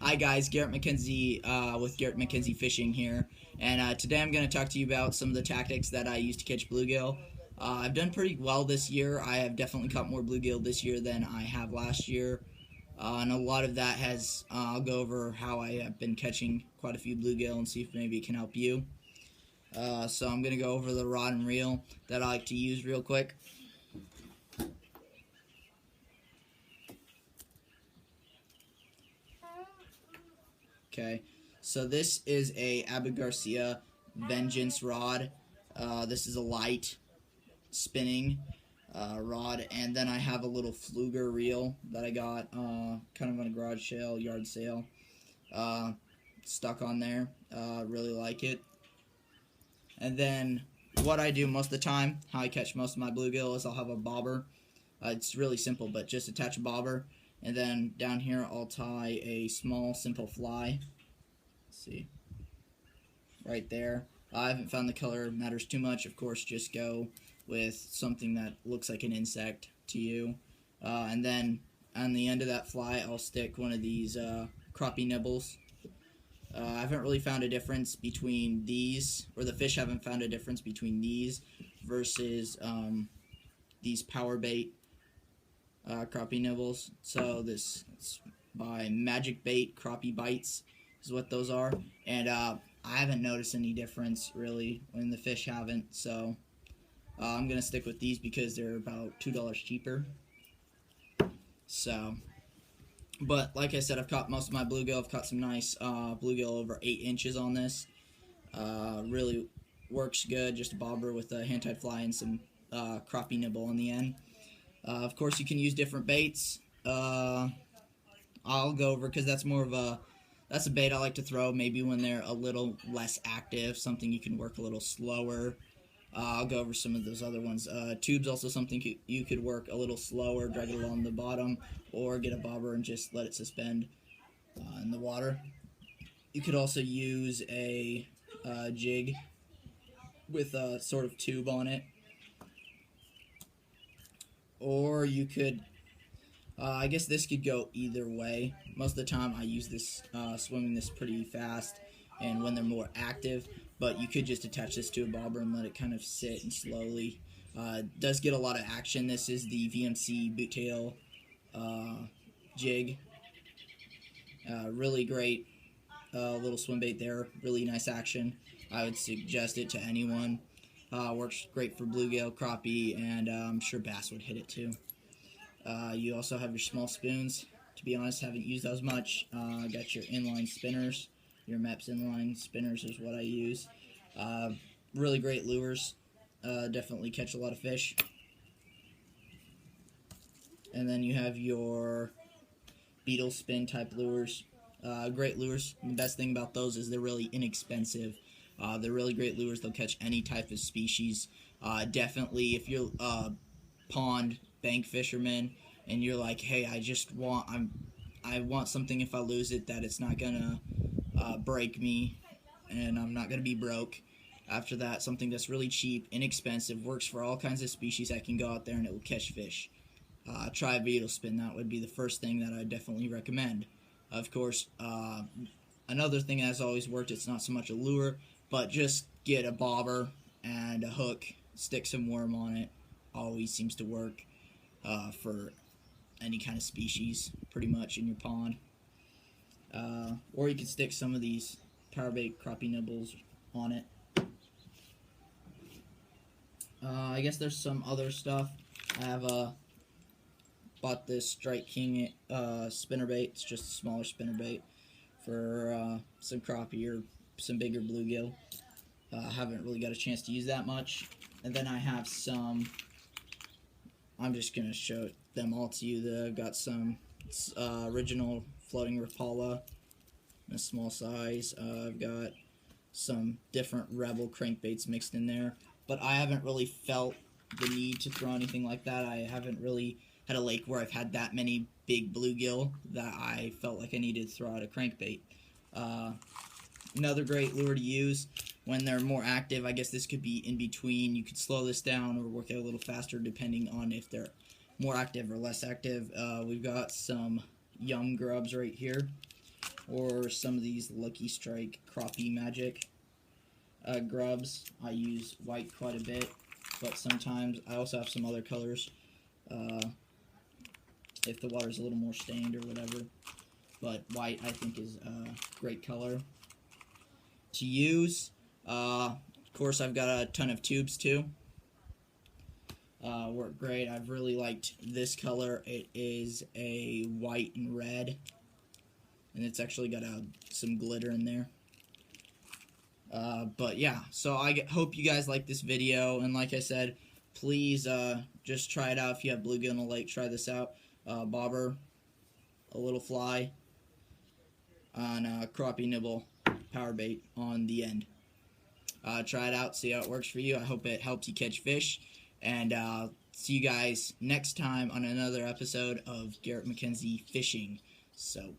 Hi guys, Garrett McKenzie with Garrett McKenzie Fishing here, and today I'm going to talk to you about some of the tactics that I use to catch bluegill. I've done pretty well this year. I have definitely caught more bluegill this year than I have last year, and a lot of that has, I'll go over how I have been catching quite a few bluegill and see if maybe it can help you. So I'm going to go over the rod and reel that I like to use real quick. Okay, so this is a Garcia Vengeance rod. This is a light spinning rod, and then I have a little Pflueger reel that I got kind of on a garage sale, yard sale, stuck on there. Really like it. And then what I do most of the time, how I catch most of my bluegill, is I'll have a bobber. It's really simple, but just attach a bobber. And then down here I'll tie a small simple fly. Let's see, right there. I haven't found the color matters too much. Of course, just go with something that looks like an insect to you. And then on the end of that fly I'll stick one of these crappie nibbles. I haven't really found a difference between these, or the fish haven't found a difference between these versus these PowerBait crappie nibbles. So this is by Magic Bait Crappie Bites is what those are, and I haven't noticed any difference really when the fish haven't. So I'm gonna stick with these because they're about $2 cheaper. So, but like I said, I've caught most of my bluegill. I've caught some nice bluegill over 8 inches on this. Really works good. Just a bobber with a hand-tied fly and some crappie nibble on the end. Of course, you can use different baits. I'll go over because that's more of a bait I like to throw maybe when they're a little less active, something you can work a little slower. I'll go over some of those other ones. Tube's also something you could work a little slower, drag it along the bottom, or get a bobber and just let it suspend in the water. You could also use a jig with a sort of tube on it. Or you could, I guess this could go either way. Most of the time I use this, swimming this pretty fast and when they're more active, but you could just attach this to a bobber and let it kind of sit and slowly. It does get a lot of action. This is the VMC Boot Tail Jig. Really great little swim bait there. Really nice action. I would suggest it to anyone. Works great for bluegill, crappie, and I'm sure bass would hit it too. You also have your small spoons. To be honest, haven't used those much. Got your inline spinners. Your Mepp's inline spinners is what I use. Really great lures. Definitely catch a lot of fish. And then you have your Beetle spin type lures. Great lures. The best thing about those is they're really inexpensive. They're really great lures. They'll catch any type of species. Definitely, if you're a pond bank fisherman and you're like, hey, I want something if I lose it that it's not gonna break me and I'm not gonna be broke. After that, something that's really cheap, inexpensive, works for all kinds of species that can go out there and it will catch fish. Try a Beetle spin. That would be the first thing that I definitely recommend. Of course, another thing that has always worked, it's not so much a lure, but just get a bobber and a hook, stick some worm on it. Always seems to work for any kind of species, pretty much, in your pond. Or you can stick some of these PowerBait crappie nibbles on it. I guess there's some other stuff. I have bought this Strike King spinnerbait. It's just a smaller spinnerbait for some crappie or some bigger bluegill. Haven't really got a chance to use that much. And then I have some, I'm just going to show them all to you. I've got some original floating Rapala in a small size. I've got some different Rebel crankbaits mixed in there. But I haven't really felt the need to throw anything like that. I haven't really had a lake where I've had that many big bluegill that I felt like I needed to throw out a crankbait. Another great lure to use when they're more active, I guess this could be in between. You could slow this down or work it a little faster depending on if they're more active or less active. We've got some grubs right here. or some of these Lucky Strike Crappie Magic grubs. I use white quite a bit, but sometimes I also have some other colors if the water's a little more stained or whatever. But white, I think, is a great color to use. Of course, I've got a ton of tubes too. Work great. I've really liked this color. It is a white and red, and it's actually got some glitter in there. But yeah, so I hope you guys like this video, and like I said, please just try it out. If you have bluegill in the lake, try this out. Bobber, a little fly, on crappie nibble PowerBait on the end. Try it out, see how it works for you. I hope it helps you catch fish, and see you guys next time on another episode of Garrett McKenzie Fishing. So